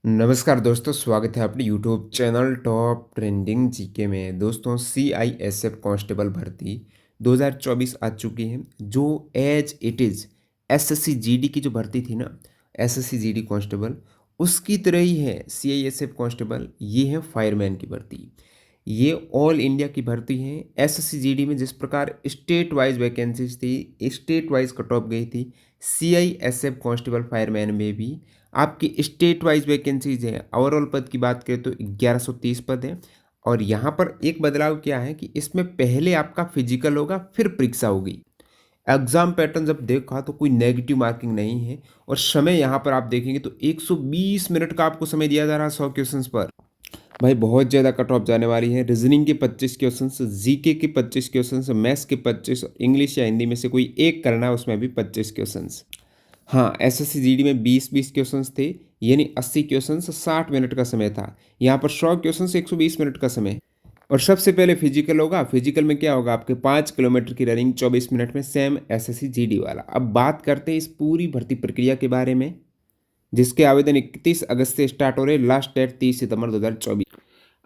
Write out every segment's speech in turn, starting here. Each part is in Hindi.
नमस्कार दोस्तों, स्वागत है अपने YouTube channel top trending GK में। दोस्तों, सीआईएसएफ कांस्टेबल भर्ती 2024 आ चुकी है। जो as it is SSC GD की जो भर्ती थी ना, एसएससी जीडी कांस्टेबल, उसकी तरह ही है सीआईएसएफ कांस्टेबल। ये है फायरमैन की भर्ती। ये ऑल इंडिया की भर्ती है। एसएससी जीडी में जिस प्रकार स्टेट वाइज वैकेंसीज थी, स्टेट वाइज कट ऑफ गई थी, सीआईएसएफ कांस्टेबल फायरमैन में भी आपकी स्टेट वाइज वैकेंसीज है। ओवरऑल पद की बात करें तो 1130 पद है। और यहाँ पर एक बदलाव क्या है कि इसमें पहले आपका फिजिकल होगा, फिर परीक्षा होगी। एग्जाम पैटर्न जब देखा तो कोई नेगेटिव मार्किंग नहीं है। और समय यहाँ पर आप देखेंगे तो 120 मिनट का आपको समय दिया जा रहा है 100 क्वेश्चंस पर। भाई बहुत ज़्यादा कट ऑफ जाने वाली है। रीजनिंग के 25 क्वेश्चंस, जीके के 25 क्वेश्चंस, मैथ्स के 25, इंग्लिश या हिंदी में से कोई एक करना है, उसमें भी 25 क्वेश्चंस। हाँ, एसएससी जीडी में 20-20 क्वेश्चंस थे, यानी 80 क्वेश्चंस 60 मिनट का समय था। यहाँ पर 100 क्वेश्चंस 120 मिनट का समय। और सबसे पहले फिजिकल होगा। फिजिकल में क्या होगा, आपके 5 किलोमीटर की रनिंग 24 मिनट में, सेम एसएससी जीडी वाला। अब बात करते हैं इस पूरी भर्ती प्रक्रिया के बारे में, जिसके आवेदन 31 अगस्त से स्टार्ट हो रहे, लास्ट डेट 30 सितंबर 2024।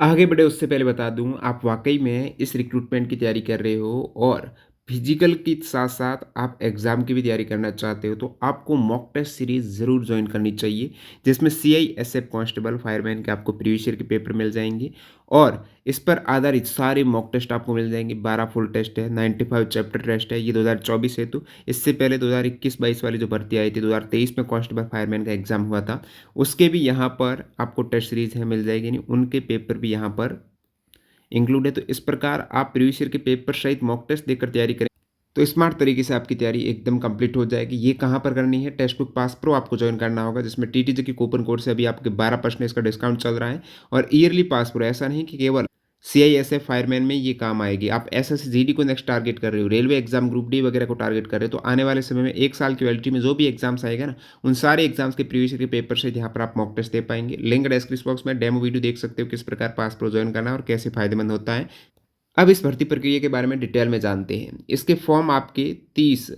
आगे बढ़े उससे पहले बता दूं, आप वाकई में इस रिक्रूटमेंट की तैयारी कर रहे हो और फिजिकल के साथ साथ आप एग्ज़ाम की भी तैयारी करना चाहते हो, तो आपको मॉक टेस्ट सीरीज़ ज़रूर ज्वाइन करनी चाहिए, जिसमें सीआईएसएफ कांस्टेबल फायरमैन के आपको प्रीवियस ईयर के पेपर मिल जाएंगे। और इस पर आधारित सारे मॉक टेस्ट आपको मिल जाएंगे। 12 फुल टेस्ट है, 95 चैप्टर टेस्ट है। ये 2024 है, तो इससे पहले 2021-22 वाली जो भर्ती आई थी, 2023 में कांस्टेबल फायरमैन का एग्जाम हुआ था, उसके भी यहाँ पर आपको टेस्ट सीरीज है मिल जाएगी, नहीं उनके पेपर भी यहाँ पर इंक्लूड है। तो इस प्रकार आप प्रीवियस ईयर के पेपर सहित मॉक टेस्ट देकर तैयारी करें तो स्मार्ट तरीके से आपकी तैयारी एकदम कंप्लीट हो जाएगी। ये कहाँ पर करनी है, टेक्स्ट बुक पास प्रो आपको ज्वाइन करना होगा, जिसमें टीटीजे की कूपन कोड से अभी आपके 12% का डिस्काउंट चल रहा है। और ईयरली पास प्रो, ऐसा नहीं कि केवल सीआईएसएफ फायरमैन में ये काम आएगी। आप एसएससी जीडी को नेक्स्ट टारगेट कर रहे हो, रेलवे एग्जाम, ग्रुप डी वगैरह को टारगेट कर रहे हो, तो आने वाले समय में 1 साल की वैलिडिटी में जो भी एग्जाम्स आएगा ना, उन सारे एग्जाम्स के प्रीवियस ईयर के पेपर से यहाँ पर आप मॉक टेस्ट दे पाएंगे। लिंक डिस्क्रिप्शन बॉक्स में डेमो वीडियो देख सकते हो, किस प्रकार पास प्रो ज्वाइन करना है और कैसे फायदेमंद होता है। अब इस भर्ती प्रक्रिया के बारे में डिटेल में जानते हैं। इसके फॉर्म आपके 30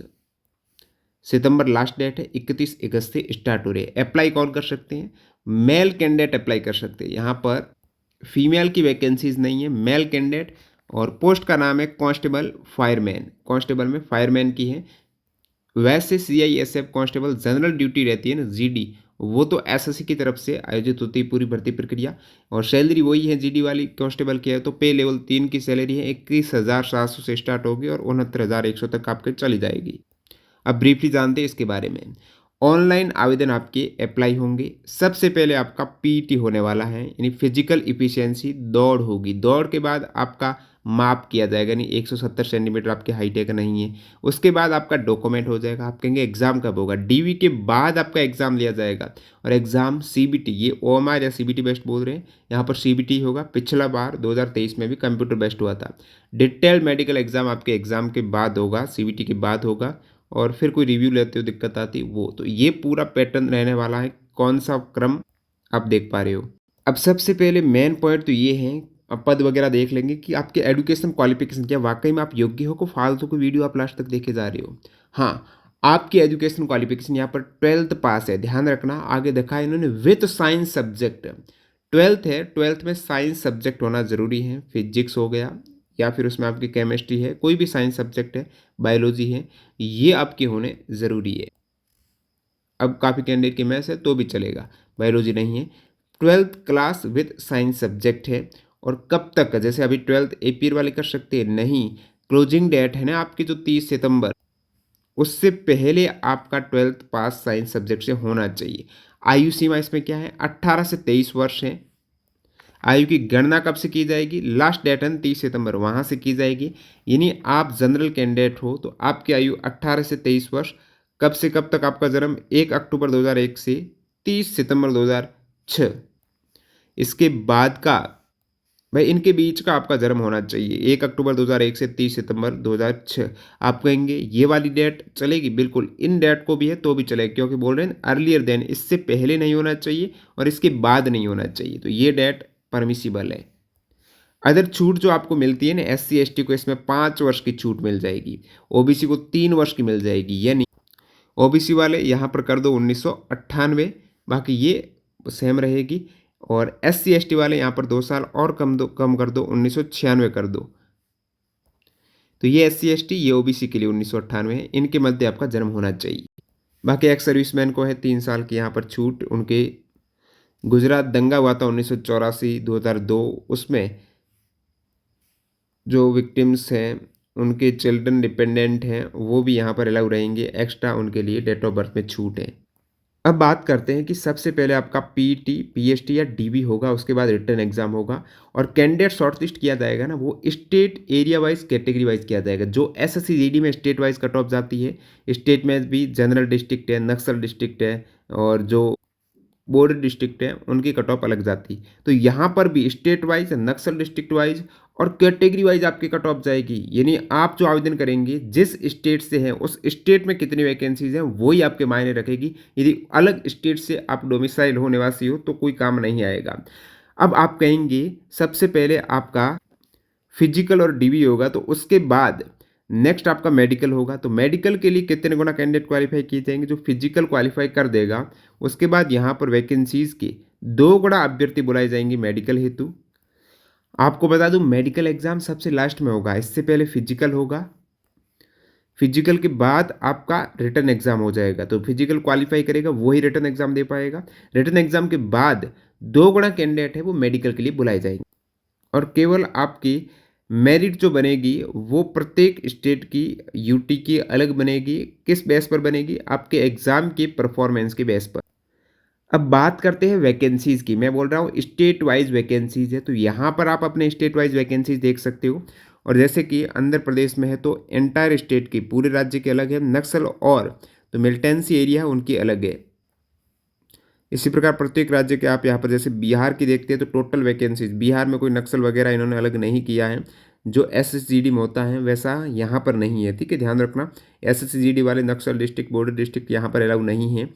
सितंबर लास्ट डेट है, 31 अगस्त से स्टार्ट हो रहे हैं। अप्लाई कौन कर सकते हैं, मेल कैंडिडेट अप्लाई कर सकते हैं। यहाँ पर फीमेल की वैकेंसीज नहीं है, मेल कैंडिडेट। और पोस्ट का नाम है कांस्टेबल फायरमैन, कांस्टेबल में फायरमैन की है। वैसे सीआईएसएफ कांस्टेबल जनरल ड्यूटी रहती है ना, जीडी, वो तो एसएससी की तरफ से आयोजित होती है पूरी भर्ती प्रक्रिया। और सैलरी वही है जीडी वाली कांस्टेबल की है। तो पे लेवल 3 की सैलरी है, 21,700 से स्टार्ट होगी और 69,100 तक आपके चली जाएगी। अब ब्रीफली जानते हैं इसके बारे में। ऑनलाइन आवेदन आपके अप्लाई होंगे। सबसे पहले आपका पीटी होने वाला है, यानी फिजिकल इफिशियंसी दौड़ होगी। दौड़ के बाद आपका माप किया जाएगा, यानी 170 सेंटीमीटर आपकी हाइट है कि नहीं है। उसके बाद आपका डॉक्यूमेंट हो जाएगा। आप कहेंगे एग्जाम कब होगा, डीवी के बाद आपका एग्जाम लिया जाएगा। और एग्जाम सीबीटी, ये ओएमआर या सीबीटी बेस्ड बोल रहे हैं, यहाँ पर सीबीटी होगा। पिछला बार 2023 में भी कंप्यूटर बेस्ड हुआ था। डिटेल्ड मेडिकल एग्जाम आपके एग्जाम के बाद होगा, सीबीटी के बाद होगा। और फिर कोई रिव्यू लेते हो दिक्कत आती वो, तो ये पूरा पैटर्न रहने वाला है। कौन सा क्रम आप देख पा रहे हो। अब सबसे पहले मेन पॉइंट तो ये है, अब पद वगैरह देख लेंगे कि आपके एजुकेशन क्वालिफिकेशन क्या वाकई में आप योग्य हो, को फालतू को वीडियो आप लास्ट तक देखे जा रहे हो। हाँ, आपकी एजुकेशन क्वालिफिकेशन यहाँ पर 12th पास है, ध्यान रखना। आगे देखा है इन्होंने विथ साइंस सब्जेक्ट, 12th है, 12th में साइंस सब्जेक्ट होना ज़रूरी है। फिजिक्स हो गया, या फिर उसमें आपकी केमिस्ट्री है, कोई भी साइंस सब्जेक्ट है, बायोलॉजी है, ये आपके होने ज़रूरी है। अब काफ़ी कैंडिडेट की मैथ्स है तो भी चलेगा, बायोलॉजी नहीं है। 12th class with science subject है। और कब तक, जैसे अभी 12th एपीयर वाले कर सकते हैं, नहीं, क्लोजिंग डेट है ना आपकी जो 30 सितंबर, उससे पहले आपका 12th पास साइंस सब्जेक्ट से होना चाहिए। आयु सीमा इसमें क्या है, 18 से 23 वर्ष है। आयु की गणना कब से की जाएगी, लास्ट डेट है 30 सितंबर, वहाँ से की जाएगी। यानी आप जनरल कैंडिडेट हो तो आपकी आयु 18 से 23 वर्ष। कब से कब तक आपका जन्म, 1 अक्टूबर 2001 से 30 सितंबर 2006। इसके बाद का, भाई इनके बीच का आपका जन्म होना चाहिए, 1 अक्टूबर 2001 से 30 सितंबर 2006। आप कहेंगे ये वाली डेट चलेगी, बिल्कुल इन डेट को भी है तो भी चलेगी, क्योंकि बोल रहे हैं अर्लियर देन, इससे पहले नहीं होना चाहिए और इसके बाद नहीं होना चाहिए, तो ये डेट परमिसिबल है। अदर छूट जो आपको मिलती है ना, एससी एसटी को इसमें 5 वर्ष की छूट मिल जाएगी, ओबीसी को 3 वर्ष की मिल जाएगी। यानी ओबीसी वाले यहाँ पर कर दो 1998, बाकी ये सेम रहेगी। और SC ST वाले यहाँ पर 2 साल और कम कर दो, 1996 कर दो। तो ये SC ST, ये OBC के लिए 1998 है, इनके मध्य आपका जन्म होना चाहिए। बाकी एक्स सर्विसमैन को है 3 साल की यहाँ पर छूट। उनके गुजरात दंगा हुआ था 1984 2002, उसमें जो विक्टिम्स हैं उनके चिल्ड्रन डिपेंडेंट हैं वो भी यहाँ पर अलाउ रहेंगे, एक्स्ट्रा उनके लिए डेट ऑफ बर्थ में छूट है। अब बात करते हैं कि सबसे पहले आपका PET PST या DB होगा, उसके बाद रिटन एग्जाम होगा और कैंडिडेट शॉर्टलिस्ट किया जाएगा ना, वो state area wise category wise किया जाएगा। जो SSC GD में स्टेट वाइज कट ऑफ जाती है, स्टेट में भी जनरल डिस्ट्रिक्ट है, नक्सल डिस्ट्रिक्ट है और जो बॉर्डर डिस्ट्रिक्ट है उनकी कट ऑफ अलग जाती। तो यहाँ पर भी स्टेट वाइज, नक्सल डिस्ट्रिक्ट वाइज और कैटेगरी वाइज आपकी कट ऑफ जाएगी। यानी आप जो आवेदन करेंगे जिस स्टेट से हैं उस स्टेट में कितनी वैकेंसीज हैं वही आपके मायने रखेगी। यदि अलग स्टेट से आप डोमिसाइल हो, निवासी हो, तो कोई काम नहीं आएगा। अब आप कहेंगे सबसे पहले आपका फिजिकल और DB होगा, तो उसके बाद नेक्स्ट आपका मेडिकल होगा। तो मेडिकल के लिए कितने गुना कैंडिडेट क्वालिफाई किए जाएंगे? जो फिजिकल क्वालिफाई कर देगा उसके बाद यहाँ पर वैकेंसीज के 2 गुना अभ्यर्थी बुलाए जाएंगे मेडिकल हेतु। आपको बता दूं मेडिकल एग्जाम सबसे लास्ट में होगा, इससे पहले फिजिकल होगा, फिजिकल के बाद आपका रिटर्न एग्जाम हो जाएगा। तो फिजिकल क्वालिफाई करेगा वही रिटर्न एग्जाम दे पाएगा। रिटर्न एग्जाम के बाद 2 गुना कैंडिडेट है वो मेडिकल के लिए बुलाए जाएंगे और केवल आपकी मेरिट जो बनेगी वो प्रत्येक स्टेट की, UT की अलग बनेगी। किस बेस पर बनेगी? आपके एग्जाम के परफॉर्मेंस के बेस पर। अब बात करते हैं वैकेंसीज की। मैं बोल रहा हूँ स्टेट वाइज वैकेंसीज है, तो यहाँ पर आप अपने स्टेट वाइज वैकेंसीज देख सकते हो। और जैसे कि आंध्र प्रदेश में है तो एंटायर स्टेट की, पूरे राज्य के अलग है। नक्सल और तो मिलिटेंसी एरिया है उनकी अलग है। इसी प्रकार प्रत्येक राज्य के आप यहाँ पर जैसे बिहार की देखते हैं तो टोटल वैकेंसीज, बिहार में कोई नक्सल वगैरह इन्होंने अलग नहीं किया है। जो SSGD में होता है वैसा यहाँ पर नहीं है, ठीक है, ध्यान रखना। SSGD वाले नक्सल डिस्ट्रिक्ट, बॉर्डर डिस्ट्रिक्ट यहाँ पर अलाउ नहीं है।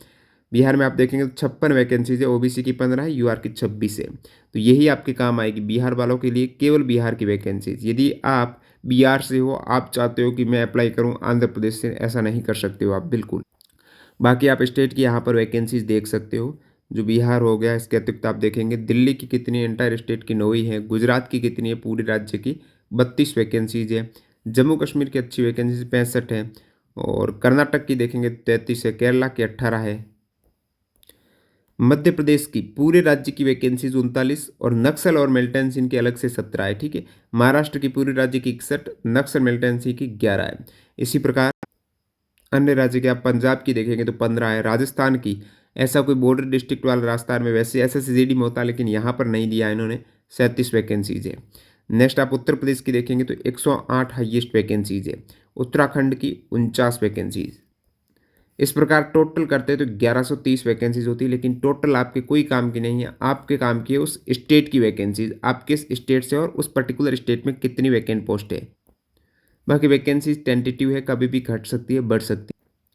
बिहार में आप देखेंगे तो 56 वैकेंसीज है, OBC की 15 है, UR की 26 है। तो यही आपके काम आएगी बिहार वालों के लिए, केवल बिहार की वैकेंसीज। यदि आप बिहार से हो, आप चाहते हो कि मैं अप्लाई करूँ आंध्र प्रदेश से, ऐसा नहीं कर सकते हो आप बिल्कुल। बाकी आप स्टेट की यहाँ पर वैकेंसीज देख सकते हो। जो बिहार हो गया, इसके अतिरिक्त आप देखेंगे दिल्ली की कितनी, एंटायर स्टेट की 9 ही है। गुजरात की कितनी है? पूरे राज्य की 32 वैकेंसीज है। जम्मू कश्मीर की अच्छी वैकेंसीज 65 है और कर्नाटक की देखेंगे 33 है। केरला की 18 है। मध्य प्रदेश की पूरे राज्य की वैकेंसीज 39 और नक्सल और मिलिटेंसी इनके अलग से 17 है, ठीक है। महाराष्ट्र की पूरे राज्य की 61, नक्सल मिलिटेंसी की 11 है। इसी प्रकार अन्य राज्य के आप पंजाब की देखेंगे तो 15 है। राजस्थान की, ऐसा कोई बॉर्डर डिस्ट्रिक्ट वाला राजस्थान में वैसे SSGD में होता है लेकिन यहाँ पर नहीं दिया इन्होंने, 37 वैकेंसीज है। नेक्स्ट आप उत्तर प्रदेश की देखेंगे तो 108 हाईएस्ट वैकेंसीज है। उत्तराखंड की 49 वैकेंसीज। इस प्रकार टोटल करते हैं तो 1130 वैकेंसीज होती है, लेकिन टोटल आपके कोई काम की नहीं है। आपके काम की है उस स्टेट की वैकेंसीज, आप किस स्टेट से और उस पर्टिकुलर स्टेट में कितनी वैकेंट पोस्ट है। बाकी वैकेंसीज टेंटेटिव है, कभी भी घट सकती है, बढ़ सकती है।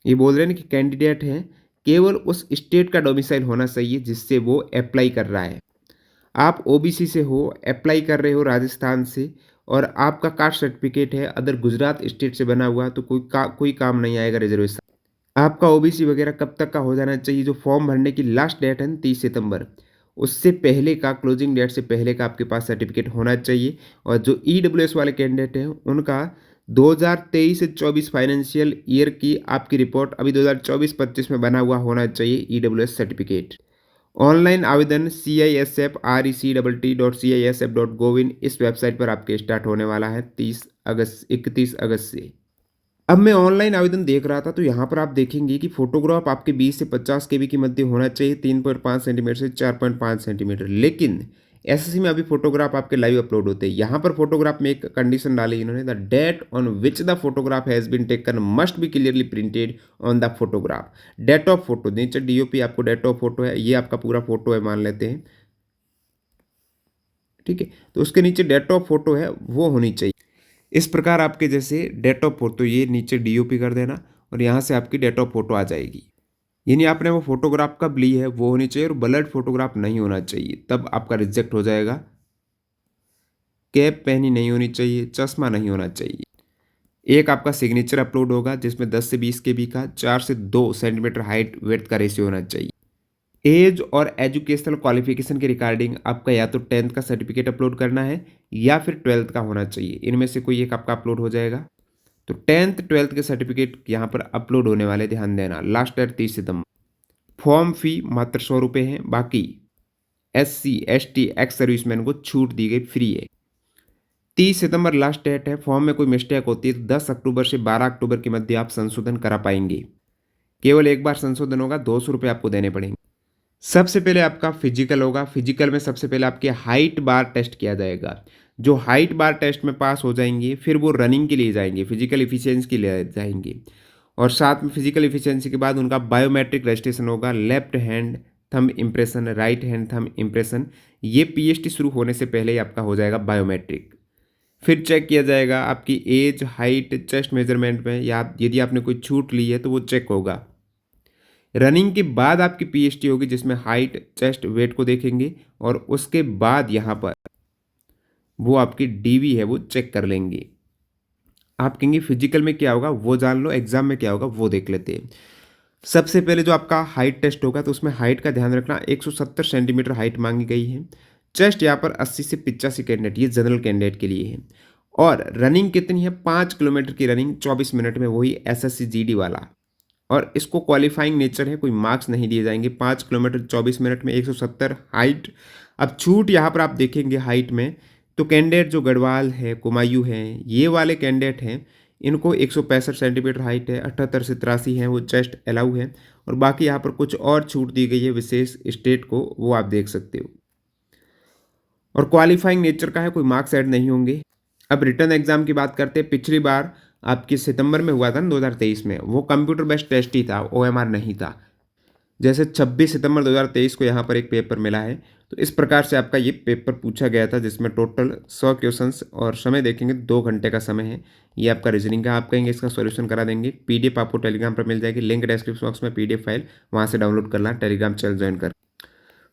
ये बोल रहे हैं कि कैंडिडेट है केवल उस स्टेट का डोमिसाइल होना चाहिए जिससे वो अप्लाई कर रहा है। आप OBC से हो, अप्लाई कर रहे हो राजस्थान से और आपका कास्ट सर्टिफिकेट है अदर गुजरात स्टेट से बना हुआ, तो कोई काम नहीं आएगा रिजर्वेशन। आपका OBC वगैरह कब तक का हो जाना चाहिए? जो फॉर्म भरने की लास्ट डेट है 30 सितंबर, उससे पहले का, क्लोजिंग डेट से पहले का आपके पास सर्टिफिकेट होना चाहिए। और जो EWS वाले कैंडिडेट हैं उनका 2023 से 24 फाइनेंशियल ईयर की आपकी रिपोर्ट अभी 2024-25 में बना हुआ होना चाहिए EWS सर्टिफिकेट। ऑनलाइन आवेदन CISF.RECTT.CISF.gov.in इस वेबसाइट पर आपके स्टार्ट होने वाला है 31 अगस्त से। अब मैं ऑनलाइन आवेदन देख रहा था तो यहाँ पर आप देखेंगे कि फोटोग्राफ आपके 20 से 50 KB के मध्य होना चाहिए, 3.5 सेंटीमीटर से 4.5 सेंटीमीटर। लेकिन SSC में अभी फोटोग्राफ आपके लाइव अपलोड होते हैं। यहाँ पर फोटोग्राफ में एक कंडीशन डाली इन्होंने, the date on which the photograph has been taken must be clearly printed on the photograph. Date of photo, नीचे DOP आपको डेट ऑफ फोटो है, ये आपका पूरा फोटो है मान लेते हैं, ठीक है। तो उसके नीचे डेट ऑफ फोटो है वो होनी चाहिए। इस प्रकार आपके जैसे डेट ऑफ फोटो, ये नीचे DOP कर देना और यहाँ से आपकी डेट ऑफ फोटो आ जाएगी। यानी आपने वो फोटोग्राफ कब ली है वो होनी चाहिए और ब्लर्ड फोटोग्राफ नहीं होना चाहिए, तब आपका रिजेक्ट हो जाएगा। कैप पहनी नहीं होनी चाहिए, चश्मा नहीं होना चाहिए। एक आपका सिग्नेचर अपलोड होगा जिसमें 10 से 20 KB का 4 से 2 सेंटीमीटर हाइट वेट का रेशियो होना चाहिए। एज और एजुकेशनल क्वालिफिकेशन के रिगार्डिंग आपका या तो 10th का सर्टिफिकेट अपलोड करना है या फिर 12th का होना चाहिए, इनमें से कोई एक आपका अपलोड हो जाएगा। तो 10th 12th के सर्टिफिकेट यहाँ पर अपलोड होने वाले, ध्यान देना। लास्ट डेट 30 सितंबर। फॉर्म फी मात्र 100 रुपये है। बाकी SC ST एक्स सर्विसमैन को छूट दी गई, फ्री है। 30 सितंबर लास्ट डेट है। फॉर्म में कोई मिस्टेक होती है तो 10 अक्टूबर से 12 अक्टूबर के मध्य आप संशोधन करा पाएंगे। केवल एक बार संशोधन होगा, 200 रुपये आपको देने पड़ेंगे। सबसे पहले आपका फिजिकल होगा। फिजिकल में सबसे पहले आपके हाइट बार टेस्ट किया जाएगा। जो हाइट बार टेस्ट में पास हो जाएंगे फिर वो रनिंग के लिए जाएंगे, फिजिकल इफिशियंसी के लिए जाएंगे। और साथ में फिजिकल इफिशियंसी के बाद उनका बायोमेट्रिक रजिस्ट्रेशन होगा। Left hand thumb impression, right hand thumb impression, ये PST शुरू होने से पहले ही आपका हो जाएगा बायोमेट्रिक। फिर चेक किया जाएगा आपकी एज, हाइट, चेस्ट मेजरमेंट में, या यदि आपने कोई छूट ली है तो वो चेक होगा। रनिंग के बाद आपकी PST होगी जिसमें हाइट, चेस्ट, वेट को देखेंगे और उसके बाद यहाँ पर वो आपकी DV है वो चेक कर लेंगे। आप कहेंगे फिजिकल में क्या होगा वो जान लो, एग्जाम में क्या होगा वो देख लेते हैं। सबसे पहले जो आपका हाइट टेस्ट होगा तो उसमें हाइट का ध्यान रखना, 170 सेंटीमीटर हाइट मांगी गई है। चेस्ट यहाँ पर 80 से 85 कैंडिडेट, ये जनरल कैंडिडेट के लिए है। और रनिंग कितनी है, 5 किलोमीटर की रनिंग 24 मिनट में, वही SSC GD वाला। और इसको क्वालिफाइंग नेचर है, कोई मार्क्स नहीं दिए जाएंगे। 5 किलोमीटर 24 मिनट में 170 हाइट। अब छूट यहाँ पर आप देखेंगे हाइट में तो कैंडिडेट जो गढ़वाल है, कुमायूं है, ये वाले कैंडिडेट हैं, इनको 165 सेंटीमीटर हाइट है, 78 से 83 हैं, वो चेस्ट अलाउ है। और बाकी यहाँ पर कुछ और छूट दी गई है विशेष स्टेट को, वो आप देख सकते हो। और क्वालिफाइंग नेचर का है, कोई मार्क्स ऐड नहीं होंगे। अब रिटर्न एग्जाम की बात करते हैं। पिछली बार आपकी सितंबर में हुआ था ना 2023 में, वो कंप्यूटर बेस्ड टेस्ट ही था, OMR नहीं था। जैसे 26 सितंबर 2023 को यहाँ पर एक पेपर मिला है, तो इस प्रकार से आपका ये पेपर पूछा गया था जिसमें टोटल 100 क्वेश्चंस, और समय देखेंगे 2 घंटे का समय है। ये आपका रीजनिंग का, आप कहेंगे इसका सॉल्यूशन करा देंगे। PDF आपको टेलीग्राम पर मिल जाएगी, लिंक डिस्क्रिप्शन बॉक्स में, PDF फाइल वहाँ से डाउनलोड करना, टेलीग्राम चैनल ज्वाइन कर।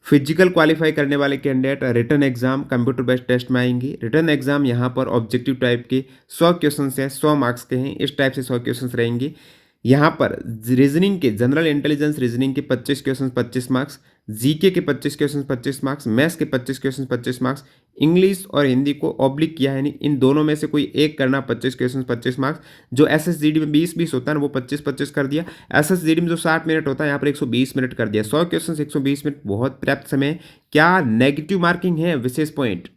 फिजिकल क्वालिफाई करने वाले candidate written exam computer based test में आएंगे। रिटर्न एग्जाम यहाँ पर ऑब्जेक्टिव टाइप के 100 क्वेश्चन हैं, 100 मार्क्स के हैं, इस टाइप से 100 क्वेश्चन रहेंगे। यहाँ पर रीजनिंग के, जनरल इंटेलिजेंस रीजनिंग के 25 क्वेश्चन 25 मार्क्स, GK के 25 क्वेश्चन 25 मार्क्स, मैथ्स के 25 क्वेश्चन 25 मार्क्स, इंग्लिश और हिंदी को ऑब्लिक किया है नहीं, इन दोनों में से कोई एक करना, 25 क्वेश्चन 25 मार्क्स। जो SSGD में 20-20 होता है ना, वो 25-25 कर दिया। SSGD में जो 60 मिनट होता है, यहाँ पर 120 मिनट कर दिया। 100 क्वेश्चन 120 मिनट, बहुत पर्याप्त समय। क्या नेगेटिव मार्किंग है, विशेष पॉइंट।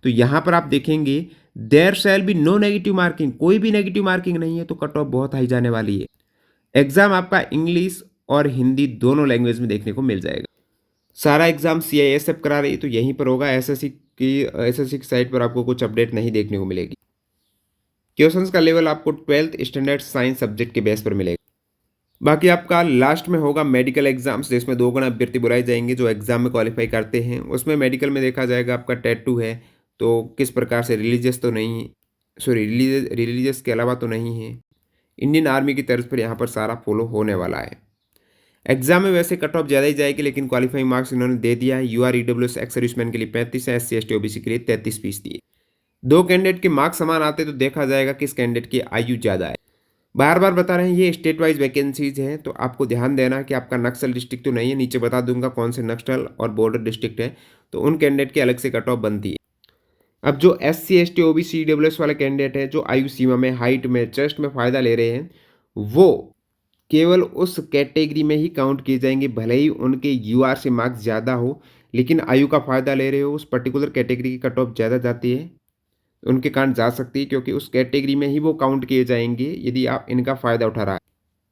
तो यहाँ पर आप देखेंगे there shall be no negative marking, कोई भी नेगेटिव मार्किंग नहीं है, तो कट ऑफ बहुत हाई जाने वाली है। एग्जाम आपका इंग्लिश और हिंदी दोनों लैंग्वेज में देखने को मिल जाएगा। सारा एग्जाम CISF करा रही है, तो यहीं पर होगा। SSC की साइट पर आपको कुछ अपडेट नहीं देखने को मिलेगी। क्वेश्चंस का लेवल आपको 12th स्टैंडर्ड साइंस सब्जेक्ट के बेस पर मिलेगा। बाकी आपका लास्ट में होगा मेडिकल एग्जाम्स, जिसमें 2 गण अभ्यर्थी बुलाए जाएंगे जो एग्जाम में क्वालिफाई करते हैं। उसमें मेडिकल में देखा जाएगा आपका टैटू है तो किस प्रकार से, रिलीजियस तो नहीं, सॉरी रिलीजियस के अलावा तो नहीं है। इंडियन आर्मी की तर्ज पर यहाँ पर सारा फॉलो होने वाला है। एग्जाम में वैसे कट ऑफ ज़्यादा ही जाएगी, लेकिन क्वालिफाइंग मार्क्स इन्होंने दे दिया है। UR EWS एक्स सर्विसमैन के लिए 35 है, SC ST OBC के लिए 33% है। 2 कैंडिडेट के मार्क्स समान आते तो देखा जाएगा किस कैंडिडेट की आयु ज़्यादा है। बार बार बता रहे हैं ये स्टेट वाइज वैकेंसीज हैं, तो आपको ध्यान देना कि आपका नक्सल डिस्ट्रिक्ट तो नहीं है। नीचे बता दूंगा कौन से नक्सल और बॉर्डर डिस्ट्रिक्ट है, तो उन कैंडिडेट की अलग से कट ऑफ बनती है। अब जो SC ST OBC EWS वाले कैंडिडेट है जो आयु सीमा में, हाइट में, चेस्ट में फ़ायदा ले रहे हैं, वो केवल उस कैटेगरी में ही काउंट किए जाएंगे। भले ही उनके UR से मार्क्स ज़्यादा हो, लेकिन आयु का फ़ायदा ले रहे हो, उस पर्टिकुलर कैटेगरी की कट ऑफ ज़्यादा जाती है, उनके काउंट जा सकती है, क्योंकि उस कैटेगरी में ही वो काउंट किए जाएंगे यदि आप इनका फ़ायदा उठा रहा है।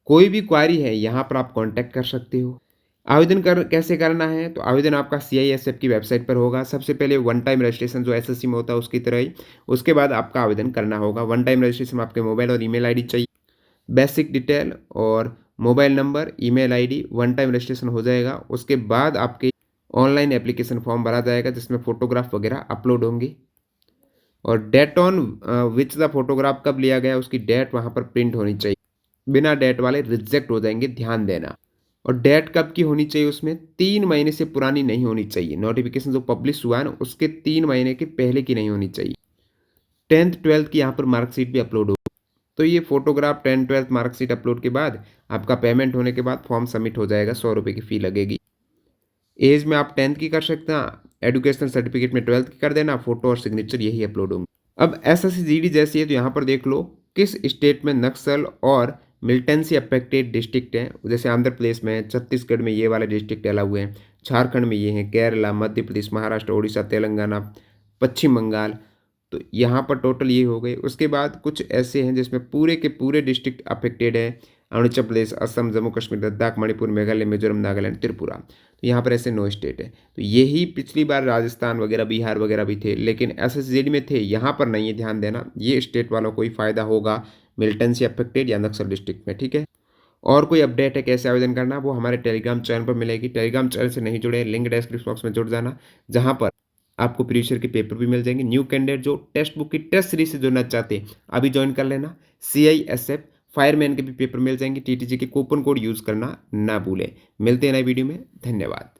कोई भी क्वारी है यहाँ पर आप कांटेक्ट कर सकते हो। आवेदन कैसे करना है, तो आवेदन आपका CISF की वेबसाइट पर होगा। सबसे पहले वन टाइम रजिस्ट्रेशन जो SSC में होता है उसकी तरह ही, उसके बाद आपका आवेदन करना होगा। वन टाइम रजिस्ट्रेशन में आपके मोबाइल और ईमेल ID चाहिए, बेसिक डिटेल और mobile number, email ID, one time registration हो जाएगा। उसके बाद आपके ऑनलाइन एप्लीकेशन फॉर्म भरा जाएगा जिसमें फ़ोटोग्राफ वगैरह अपलोड होंगे, और date on which the photograph कब लिया गया उसकी डेट वहाँ पर प्रिंट होनी चाहिए। बिना डेट वाले रिजेक्ट हो जाएंगे, ध्यान देना। और डेट कब की होनी चाहिए, उसमें 3 महीने से पुरानी नहीं होनी चाहिए। नोटिफिकेशन जो पब्लिश हुआ है ना, उसके 3 महीने के पहले की नहीं होनी चाहिए। 10th 12th की यहाँ पर मार्कशीट भी अपलोड हो, तो ये photograph 10th 12th marksheet upload के बाद आपका पेमेंट होने के बाद फॉर्म सबमिट हो जाएगा। 100 रुपये की फ़ी लगेगी। एज में आप 10th की कर सकते हैं, एजुकेशनल सर्टिफिकेट में 12th की कर देना, फ़ोटो और सिग्नेचर यही अपलोड होंगे। अब एसएससी-जीडी जैसी है तो यहाँ पर देख लो किस स्टेट में नक्सल और मिलिटेंसी अफेक्टेड डिस्ट्रिक्ट हैं। जैसे आंध्र प्रदेश में, छत्तीसगढ़ में ये वाले डिस्ट्रिक्ट अलाउ हुए हैं, झारखंड में ये हैं, केरला, मध्य प्रदेश, महाराष्ट्र, उड़ीसा, तेलंगाना, पश्चिम बंगाल। तो यहाँ पर टोटल ये हो गए। उसके बाद कुछ ऐसे हैं जिसमें पूरे के पूरे डिस्ट्रिक्ट अफेक्टेड है, अरुणाचल प्रदेश, असम, जम्मू कश्मीर, लद्दाख, मणिपुर, मेघालय, मिजोरम, नागालैंड, त्रिपुरा। तो यहाँ पर ऐसे 9 स्टेट है। तो यही पिछली बार राजस्थान वगैरह, बिहार वगैरह भी थे, लेकिन एसएसजी में थे, यहाँ पर नहीं है, ध्यान देना। ये स्टेट वालों को ही फ़ायदा होगा मिलिटेंसी अफेक्टेड या नक्सल डिस्ट्रिक्ट में, ठीक है। और कोई अपडेट है कैसे आवेदन करना, वो हमारे टेलीग्राम चैनल पर मिलेगी। टेलीग्राम चैनल से नहीं जुड़े, लिंक डिस्क्रिप्शन बॉक्स में जुड़ जाना, जहाँ पर आपको प्रीवियस ईयर के पेपर भी मिल जाएंगे। न्यू कैंडिडेट जो टेक्स्ट बुक की टेस्ट सीरीज से जुड़ना चाहते हैं अभी ज्वाइन कर लेना। CISF फायरमैन के भी पेपर मिल जाएंगे। TTG के कूपन कोड यूज़ करना ना भूलें। मिलते हैं नई वीडियो में, धन्यवाद।